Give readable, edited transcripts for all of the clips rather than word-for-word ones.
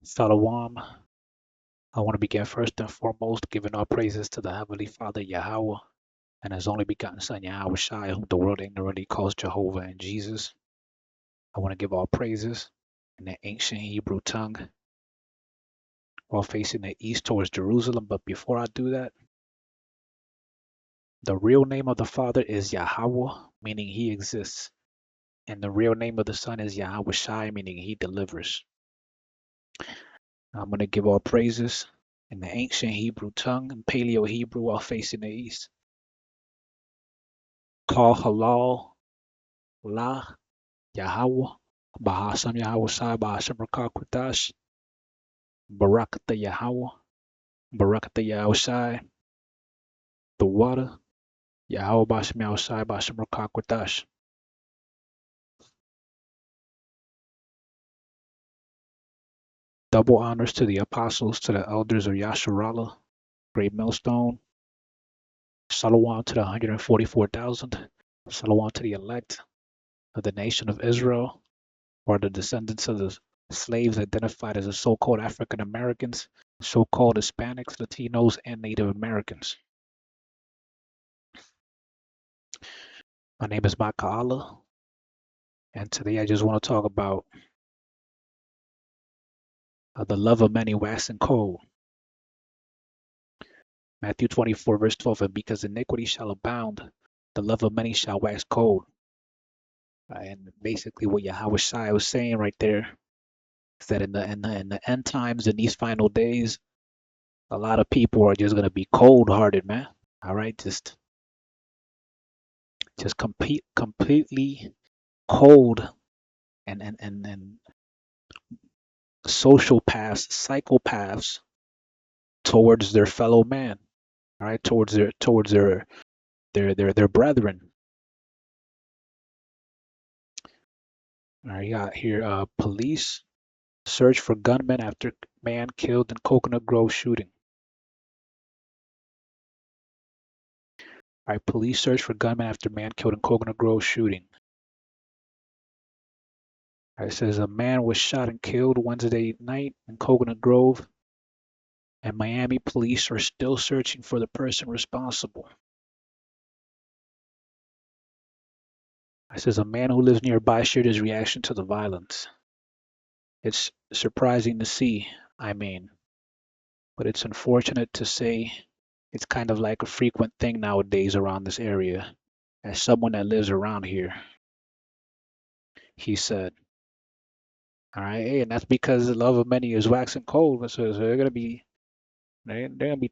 Salawam. I want to begin first and foremost giving all praises to the Heavenly Father Yahweh and His only begotten Son Yahweh Shai, whom the world ignorantly calls Jehovah and Jesus. I want to give all praises in the ancient Hebrew tongue while facing the east towards Jerusalem. But before I do that, the real name of the Father is Yahweh, meaning He exists. And the real name of the Son is Yahweh Shai, meaning He delivers. I'm going to give all praises in the ancient Hebrew tongue and Paleo Hebrew while facing the east. Call halal la Yahweh, Bahasam Yahweh Shai, Bahasam Rakah Kwadash, Barakata Yahweh, Barakata Yahweh Shai, the water, Yahweh Bahasam Yahweh Shai, Bahasam Rakah Kwadash. Double honors to the apostles, to the elders of Yasharala, Greatmillstone. Salawam to the 144,000. Salawam to the elect of the nation of Israel, or the descendants of the slaves identified as the so-called African Americans, so-called Hispanics, Latinos, and Native Americans. My name is Maka'ala, and today I just want to talk about the love of many waxing cold. Matthew 24, verse 12, and because iniquity shall abound, the love of many shall wax cold. And basically what Yahweh Shai was saying right there is that in the end times, in these final days, a lot of people are just gonna be cold-hearted, man. All right, just completely cold and sociopaths, psychopaths towards their fellow man. All right, towards their brethren. All right, you got here police search for gunman after man killed in Coconut Grove shooting. All right, police search for gunman after man killed in Coconut Grove shooting. All right, it says a man was shot and killed Wednesday night in Coconut Grove, and Miami police are still searching for the person responsible. It says a man who lives nearby shared his reaction to the violence. It's surprising to see, I mean, but it's unfortunate to say it's kind of like a frequent thing nowadays around this area. As someone that lives around here, he said. All right, hey, and that's because the love of many is waxing cold. So there gonna be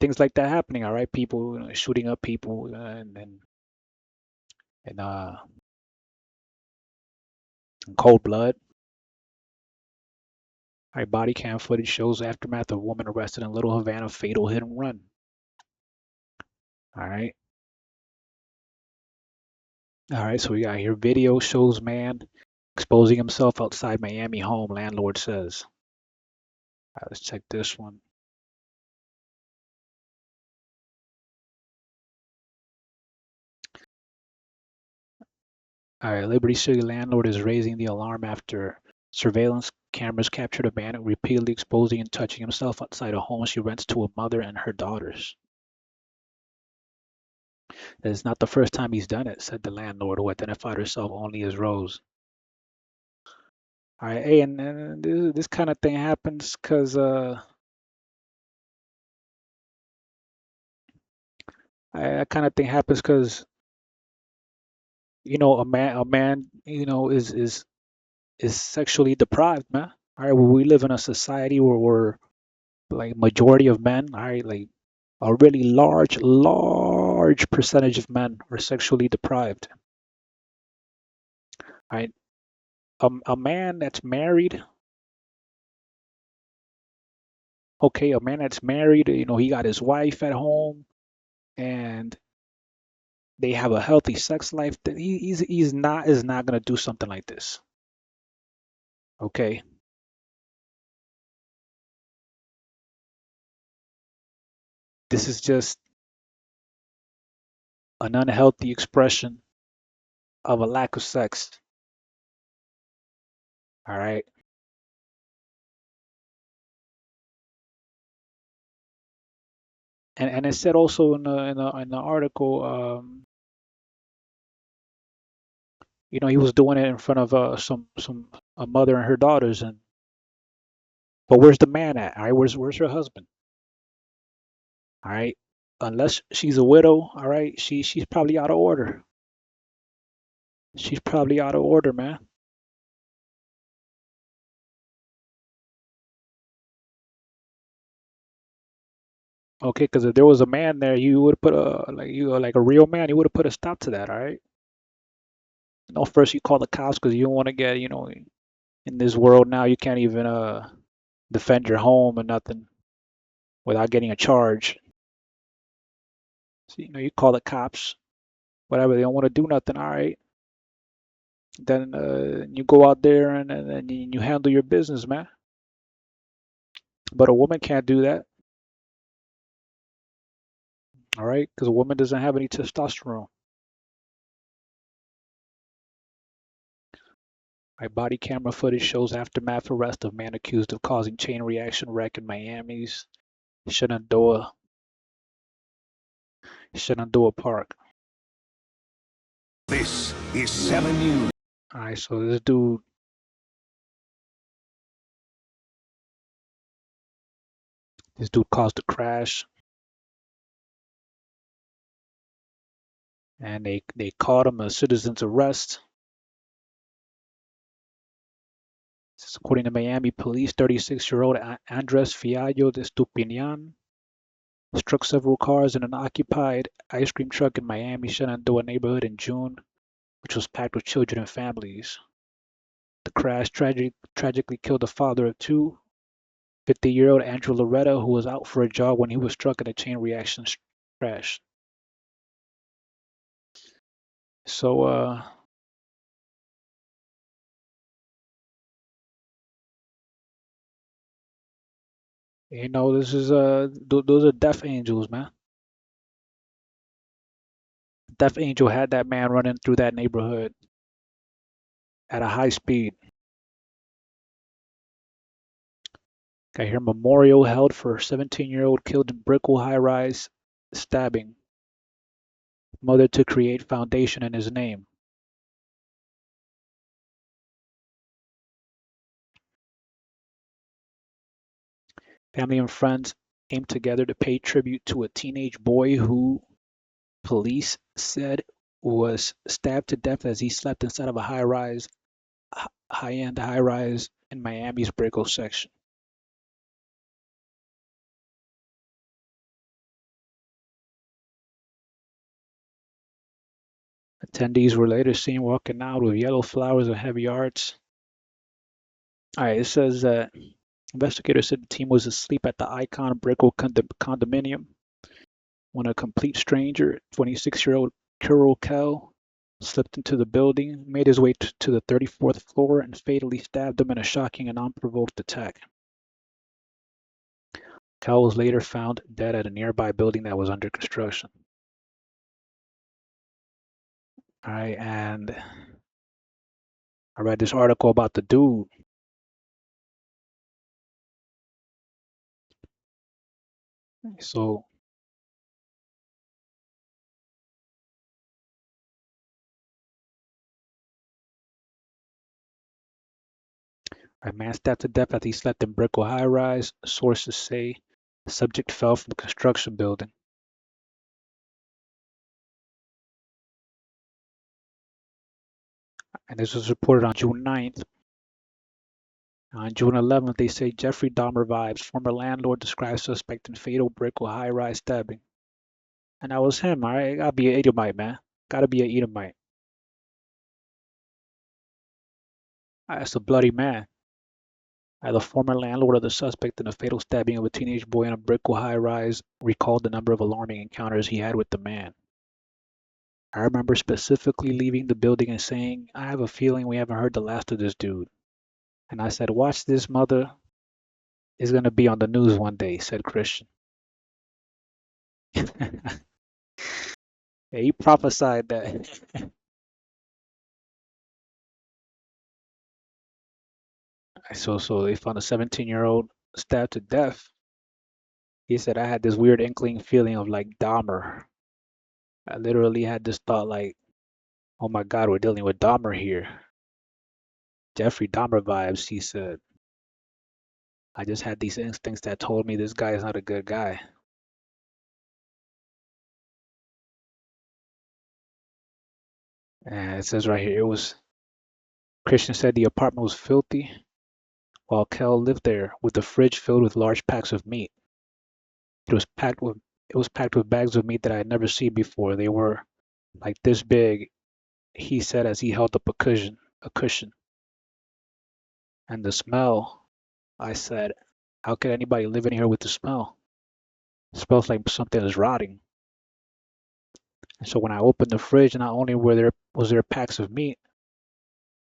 things like that happening. All right, people shooting up people and in cold blood. All right, body cam footage shows the aftermath of a woman arrested in Little Havana fatal hit and run. All right. All right, so we got here video shows man exposing himself outside Miami home, landlord says. All right, let's check this one. All right, Liberty City landlord is raising the alarm after surveillance cameras captured a man repeatedly exposing and touching himself outside a home she rents to a mother and her daughters. It's not the first time he's done it, said the landlord, who identified herself only as Rose. All right, hey, and this kind of thing happens because that kind of thing happens because a man is sexually deprived, man. All right, well, we live in a society where we're like majority of men, all right, like a really large percentage of men are sexually deprived. All right, a man that's married, okay, a man that's married, he got his wife at home and they have a healthy sex life. That he's not is not gonna do something like this. Okay. This is just an unhealthy expression of a lack of sex. All right. And it said also in the article, he was doing it in front of some a mother and her daughters, and but where's the man at? All right, where's her husband? All right, unless she's a widow, all right, she's probably out of order. She's probably out of order, man. Okay, because if there was a man there, you would put a like a real man, you would have put a stop to that, all right? No, first you call the cops because you don't want to get, in this world now, you can't even defend your home or nothing without getting a charge. So, you call the cops, whatever, they don't want to do nothing, all right? Then you go out there and you handle your business, man. But a woman can't do that, all right? Because a woman doesn't have any testosterone. My body camera footage shows aftermath arrest of man accused of causing chain reaction wreck in Miami's Shenandoah Park. This is 7 News. All right, so this dude caused a crash, and they caught him a citizen's arrest. This is according to Miami police. 36-year-old Andres Fiallo de Stupinian struck several cars in an occupied ice cream truck in Miami Shenandoah neighborhood in June, which was packed with children and families. The crash tragically killed the father of two, 50-year-old Andrew Loretta, who was out for a jog when he was struck in a chain reaction crash. So, this is those are death angels, man. Death angel had that man running through that neighborhood at a high speed. Got here memorial held for 17-year-old killed in Brickell high-rise stabbing. Mother to create foundation in his name. Family and friends came together to pay tribute to a teenage boy who police said was stabbed to death as he slept inside of a high-end high-rise in Miami's Brickell section. Attendees were later seen walking out with yellow flowers and heavy arts. All right, it says that investigators said the team was asleep at the Icon Brickell condominium when a complete stranger, 26-year-old Kirill Kell, slipped into the building, made his way to the 34th floor, and fatally stabbed him in a shocking and unprovoked attack. Kell was later found dead at a nearby building that was under construction. All right, and I read this article about the dude. So a man stabbed to death as he slept in Brickell high rise. Sources say the subject fell from the construction building. And this was reported on June 9th. On June 11th, they say Jeffrey Dahmer vibes. Former landlord describes suspect in fatal Brickell high rise stabbing. And that was him, all right? Gotta be an Edomite, man. Gotta be an Edomite. That's a bloody man. The former landlord of the suspect in the fatal stabbing of a teenage boy in a Brickell high-rise recalled the number of alarming encounters he had with the man. I remember specifically leaving the building and saying, I have a feeling we haven't heard the last of this dude. And I said, watch this mother is going to be on the news one day, said Christian. Yeah, he prophesied that. So they found a 17-year-old stabbed to death. He said I had this weird inkling feeling of like Dahmer. I literally had this thought like, oh my God, we're dealing with Dahmer here. Jeffrey Dahmer vibes, he said. I just had these instincts that told me this guy is not a good guy. And it says right here, it was Christian said the apartment was filthy while Kel lived there with the fridge filled with large packs of meat. It was packed with bags of meat that I had never seen before. They were like this big, he said as he held up a cushion. And the smell, I said, how could anybody live in here with the smell? It smells like something is rotting. And so when I opened the fridge, not only was there packs of meat,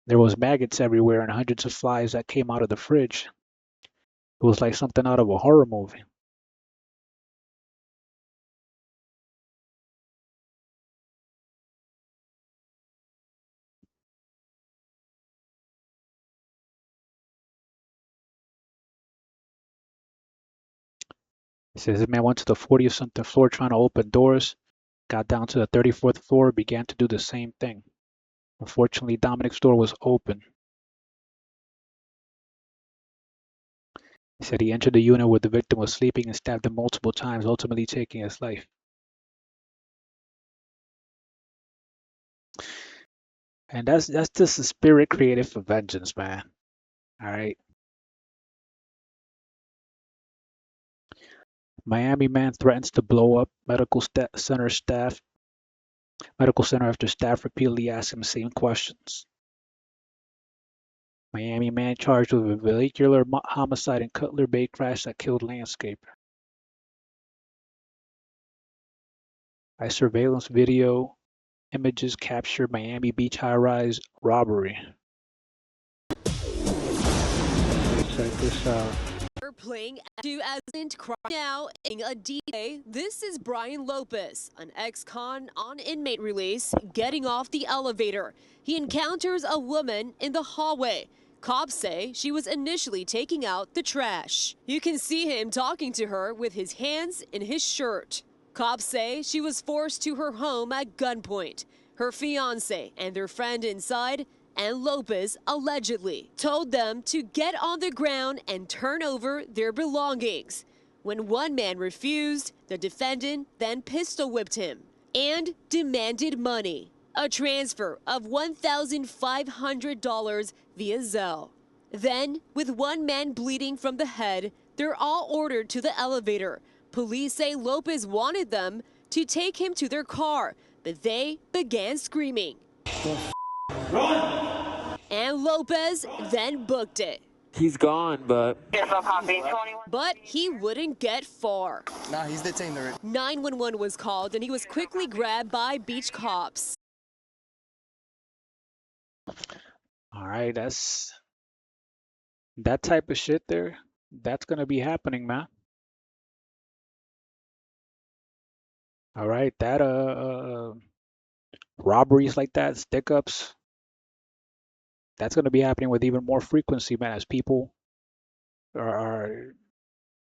there was maggots everywhere and hundreds of flies that came out of the fridge. It was like something out of a horror movie. It says the man went to the 40th something floor trying to open doors, got down to the 34th floor, began to do the same thing. Unfortunately, Dominic's door was open. He said he entered the unit where the victim was sleeping and stabbed him multiple times, ultimately taking his life. And that's just the spirit created for vengeance, man. All right. Miami man threatens to blow up medical center after staff repeatedly ask him the same questions. Miami man charged with a vehicular homicide and Cutler Bay crash that killed landscaper. Surveillance video images capture Miami Beach high-rise robbery. Check this out. We're playing to as crime now in a DJ. This is Brian Lopez, an ex-con on inmate release, getting off the elevator. He encounters a woman in the hallway. Cops say she was initially taking out the trash. You can see him talking to her with his hands in his shirt. Cops say she was forced to her home at gunpoint. Her fiance and their friend inside, and Lopez allegedly told them to get on the ground and turn over their belongings. When one man refused, the defendant then pistol whipped him and demanded money, a transfer of $1,500 via Zelle. Then, with one man bleeding from the head, they're all ordered to the elevator. Police say Lopez wanted them to take him to their car, but they began screaming. Run! And Lopez then booked it. He's gone, but he wouldn't get far. Nah, he's detained already. 911 was called and he was quickly grabbed by beach cops. All right, that type of shit there. That's gonna be happening, man. All right, that robberies like that, stick-ups, that's gonna be happening with even more frequency, man, as people are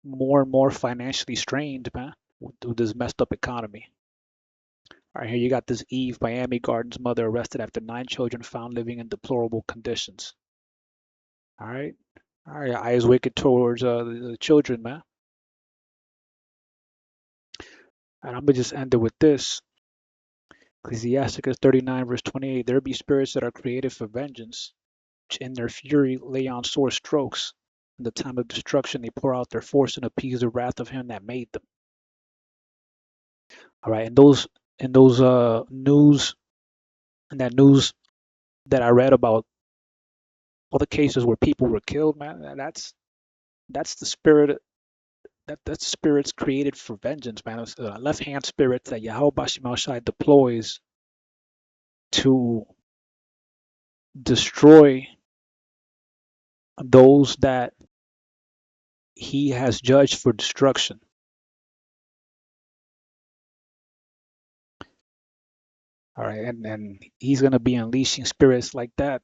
more and more financially strained, man, with this messed up economy. All right, here you got this Eve, Miami Gardens mother arrested after 9 children found living in deplorable conditions. All right, eyes wicked towards the children, man. And I'm gonna just end it with this. Ecclesiasticus 39 verse 28, there be spirits that are created for vengeance, which in their fury lay on sore strokes. In the time of destruction, they pour out their force and appease the wrath of him that made them. All right, and those news that I read about all the cases where people were killed, man, that's the spirit that's spirits created for vengeance, man. It's left hand spirits that Yahweh Bashim Shai deploys to destroy those that he has judged for destruction. All right, and he's gonna be unleashing spirits like that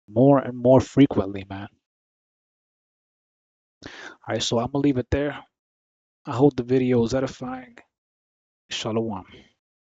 more and more frequently, man. All right, so I'm gonna leave it there. I hope the video is edifying. Shalom.